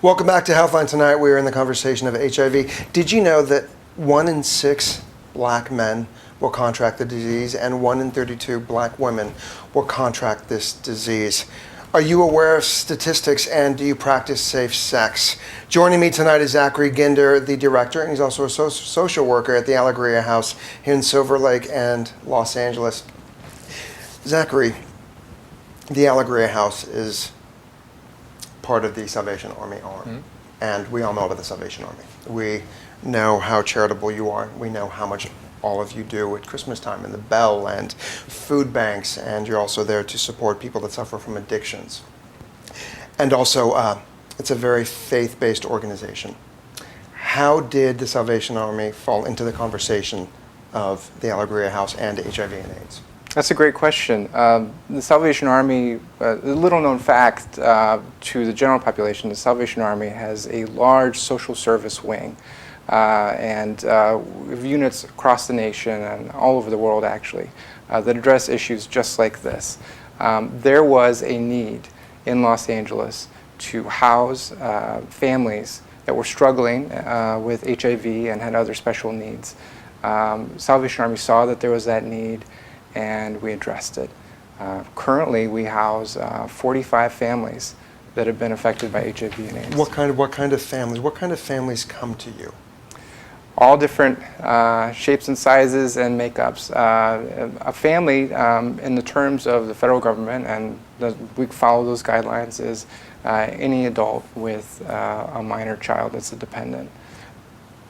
Welcome back to HEALTHline. Tonight we are in the conversation of HIV. Did you know that 1 in 6 black men will contract the disease and 1 in 32 black women will contract this disease? Are you aware of statistics, and do you practice safe sex? Joining me tonight is Zachary Ginder, the director, and he's also a social worker at the Alegria House here in Silver Lake and Los Angeles. Zachary, the Alegria House is part of the Salvation Army arm, and we all know about the Salvation Army. We know how charitable you are. We know how much all of you do at Christmas time and the Bell and food banks, and you're also there to support people that suffer from addictions. And also, it's a very faith-based organization. How did the Salvation Army fall into the conversation of the Alegria House and HIV and AIDS? That's a great question. The Salvation Army, a little known fact to the general population, the Salvation Army has a large social service wing and we have units across the nation and all over the world actually that address issues just like this. There was a need in Los Angeles to house families that were struggling with HIV and had other special needs. Salvation Army saw that there was that need, and we addressed it. Currently, we house 45 families that have been affected by HIV and AIDS. What kind of families? What kind of families come to you? All different shapes and sizes and makeups. A family, in the terms of the federal government, and we follow those guidelines, is any adult with a minor child that's a dependent.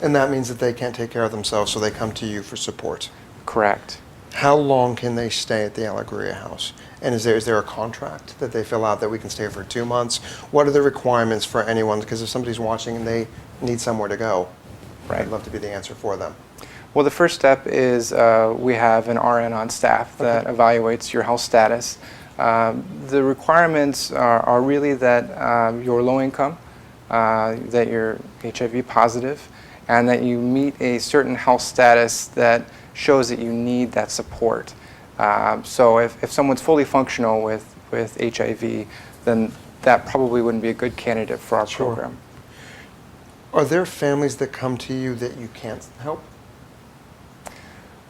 And that means that they can't take care of themselves, so they come to you for support. Correct. How long can they stay at the Alegria House? And is there a contract that they fill out that we can stay for 2 months? What are the requirements for anyone? Because if somebody's watching and they need somewhere to go, right, I'd love to be the answer for them. Well, the first step is we have an RN on staff that evaluates your health status. The requirements are really that you're low income, that you're HIV positive, and that you meet a certain health status that shows that you need that support. So if someone's fully functional with HIV, then that probably wouldn't be a good candidate for our program. Are there families that come to you that you can't help?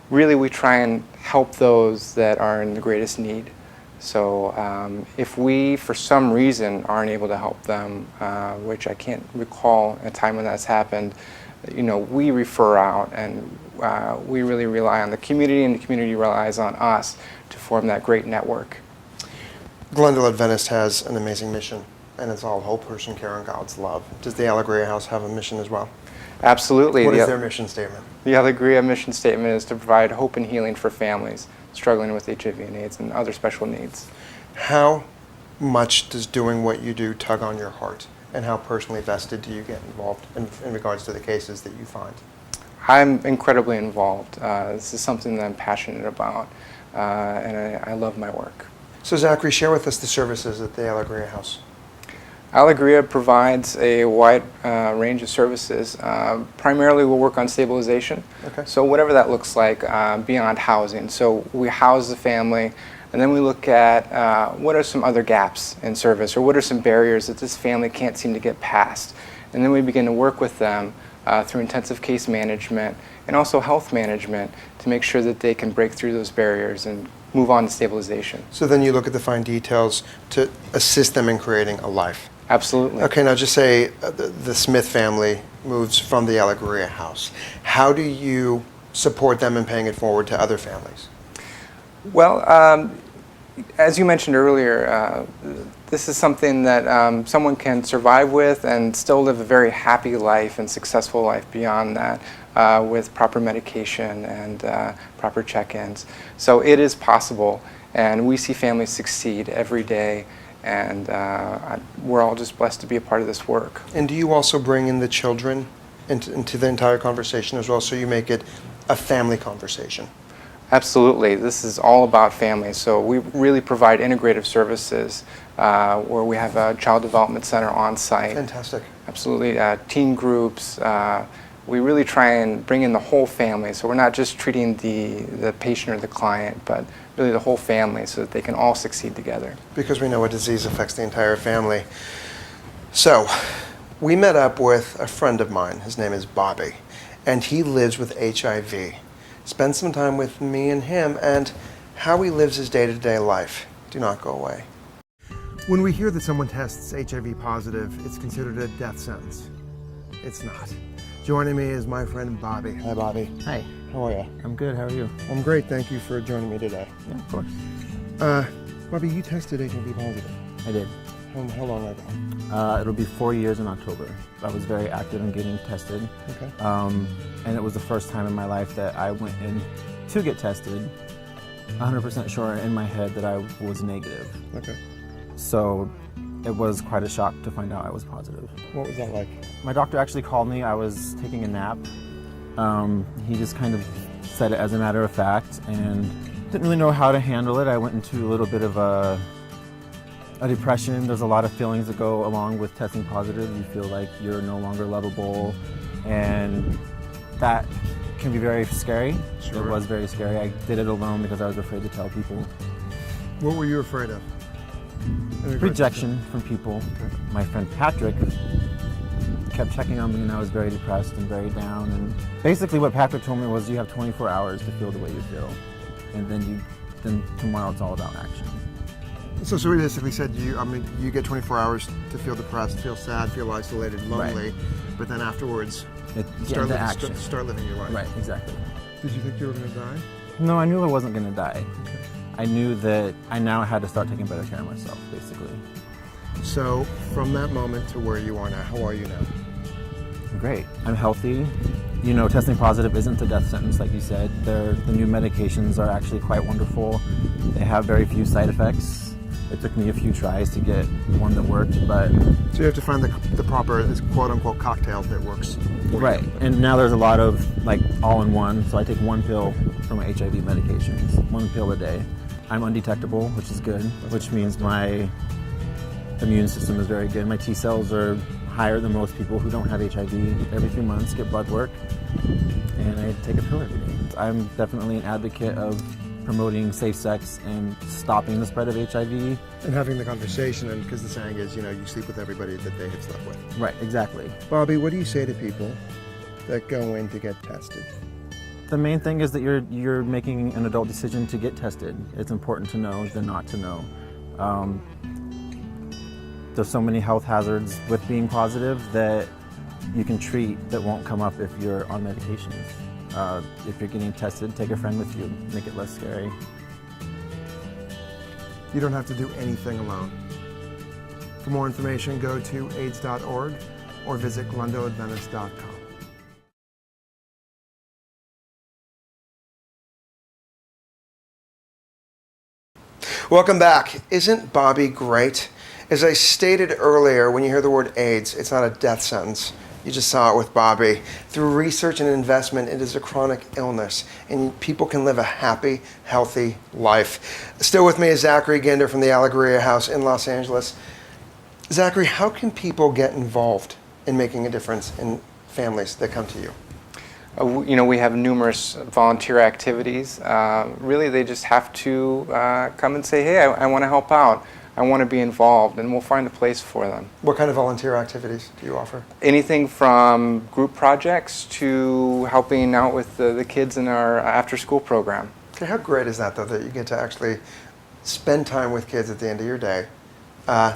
Really, we try and help those that are in the greatest need. So if we, for some reason, aren't able to help them, which I can't recall a time when that's happened, we refer out, and we really rely on the community, and the community relies on us to form that great network. Glendale Adventist has an amazing mission, and it's all hope, person, care, and God's love. Does the Alegria House have a mission as well? Absolutely. What is their mission statement? The Alegria mission statement is to provide hope and healing for families struggling with HIV and AIDS and other special needs. How much does doing what you do tug on your heart? And how personally vested do you get involved in regards to the cases that you find? I'm incredibly involved. This is something that I'm passionate about, and I love my work. So Zachary, share with us the services at the Alegria House. Alegria provides a wide range of services. Primarily we'll work on stabilization. Okay. So whatever that looks like beyond housing. So we house the family, and then we look at what are some other gaps in service, or what are some barriers that this family can't seem to get past. And then we begin to work with them through intensive case management and also health management to make sure that they can break through those barriers and move on to stabilization. So then you look at the fine details to assist them in creating a life. Absolutely. Okay, now just say the Smith family moves from the Alegria House. How do you support them in paying it forward to other families? Well, as you mentioned earlier, this is something that someone can survive with and still live a very happy life and successful life beyond that with proper medication and proper check-ins. So it is possible, and we see families succeed every day, and we're all just blessed to be a part of this work. And do you also bring in the children into the entire conversation as well, so you make it a family conversation? Absolutely. This is all about families. So we really provide integrative services where we have a child development center on site. Fantastic. Absolutely. Teen groups. We really try and bring in the whole family. So we're not just treating the patient or the client, but really the whole family so that they can all succeed together. Because we know a disease affects the entire family. So We met up with a friend of mine. His name is Bobby, and he lives with HIV. Spend some time with me and him and how he lives his day-to-day life. Do not go away. When we hear that someone tests HIV positive, it's considered a death sentence. It's not. Joining me is my friend Bobby. Hi, Bobby. Hi. How are you? I'm good. How are you? I'm great. Thank you for joining me today. Yeah, of course. Bobby, you tested HIV positive. I did. How long ago? It'll be 4 years in October. I was very active in getting tested. Okay. And it was the first time in my life that I went in to get tested, 100% sure in my head that I was negative. Okay. So it was quite a shock to find out I was positive. What was that like? My doctor actually called me. I was taking a nap. He just kind of said it as a matter of fact and didn't really know how to handle it. I went into a little bit of a depression. There's a lot of feelings that go along with testing positive. You feel like you're no longer lovable, and that can be very scary. Sure. It was very scary. I did it alone because I was afraid to tell people. What were you afraid of? Rejection from people. My friend Patrick kept checking on me, and I was very depressed and very down. And basically what Patrick told me was, you have 24 hours to feel the way you feel, and then tomorrow it's all about action. So he basically said, you get 24 hours to feel depressed, feel sad, feel isolated, lonely, Right. But then afterwards, action. start living your life. Right, exactly. Did you think you were going to die? No, I knew I wasn't going to die. I knew that I now had to start taking better care of myself, basically. So from that moment to where you are now, how are you now? Great. I'm healthy. You know, testing positive isn't a death sentence, like you said. The new medications are actually quite wonderful. They have very few side effects. It took me a few tries to get one that worked, but... So you have to find the proper, quote-unquote, cocktail that works. Right. And now there's a lot of, like, all-in-one. So I take one pill for my HIV medications, one pill a day. I'm undetectable, which is good, which means my immune system is very good. My T cells are higher than most people who don't have HIV. Every 3 months, get blood work, and I take a pill every day. I'm definitely an advocate of promoting safe sex and stopping the spread of HIV. And having the conversation, and because the saying is, you sleep with everybody that they have slept with. Right, exactly. Bobby, what do you say to people that go in to get tested? The main thing is that you're making an adult decision to get tested. It's important to know than not to know. There's so many health hazards with being positive that you can treat that won't come up if you're on medications. If you're getting tested, take a friend with you, make it less scary. You don't have to do anything alone. For more information, go to AIDS.org or visit glendaleadventist.com. Welcome back. Isn't Bobby great? As I stated earlier, when you hear the word AIDS, it's not a death sentence. You just saw it with Bobby. Through research and investment, it is a chronic illness, and people can live a happy, healthy life. Still with me is Zachary Ginder from the Alegria House in Los Angeles. Zachary, how can people get involved in making a difference in families that come to you? We have numerous volunteer activities. Really, they just have to come and say, hey, I want to help out. I want to be involved, and we'll find a place for them. What kind of volunteer activities do you offer? Anything from group projects to helping out with the kids in our after-school program. Okay, how great is that, though, that you get to actually spend time with kids at the end of your day? And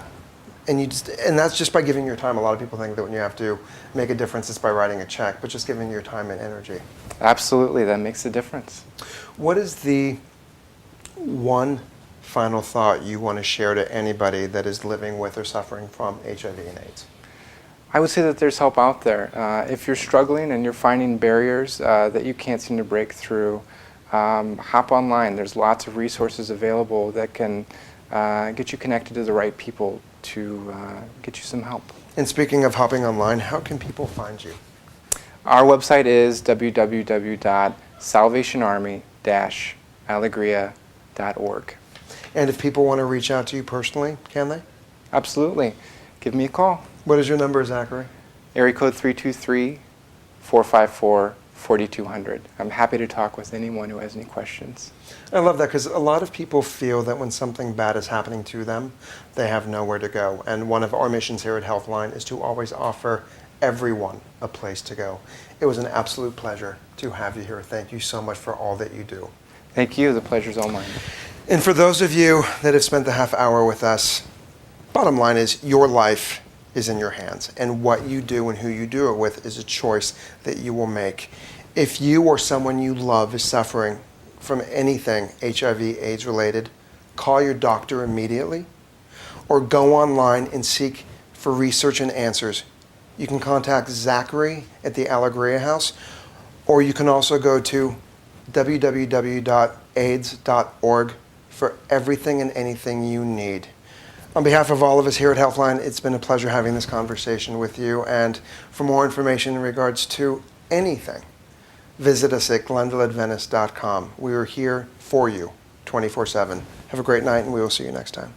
that's just by giving your time. A lot of people think that when you have to make a difference, it's by writing a check, but just giving your time and energy. Absolutely, that makes a difference. What is the one final thought you want to share to anybody that is living with or suffering from HIV and AIDS? I would say that there's help out there. If you're struggling and you're finding barriers that you can't seem to break through, hop online. There's lots of resources available that can get you connected to the right people to get you some help. And speaking of hopping online, how can people find you? Our website is www.salvationarmy-alegria.org. And if people want to reach out to you personally, can they? Absolutely. Give me a call. What is your number, Zachary? Area code 323-454-5600. 4200. I'm happy to talk with anyone who has any questions. I love that because a lot of people feel that when something bad is happening to them, they have nowhere to go. And one of our missions here at HEALTHline is to always offer everyone a place to go. It was an absolute pleasure to have you here. Thank you so much for all that you do. Thank you. The pleasure's all mine. And for those of you that have spent the half hour with us, bottom line is your life is in your hands. And what you do and who you do it with is a choice that you will make. If you or someone you love is suffering from anything HIV/AIDS related, call your doctor immediately or go online and seek for research and answers. You can contact Zachary at the Alegria House, or you can also go to www.aids.org for everything and anything you need. On behalf of all of us here at HEALTHline, it's been a pleasure having this conversation with you. And for more information in regards to anything, visit us at glenvilleadventist.com. We are here for you 24/7. Have a great night, and we will see you next time.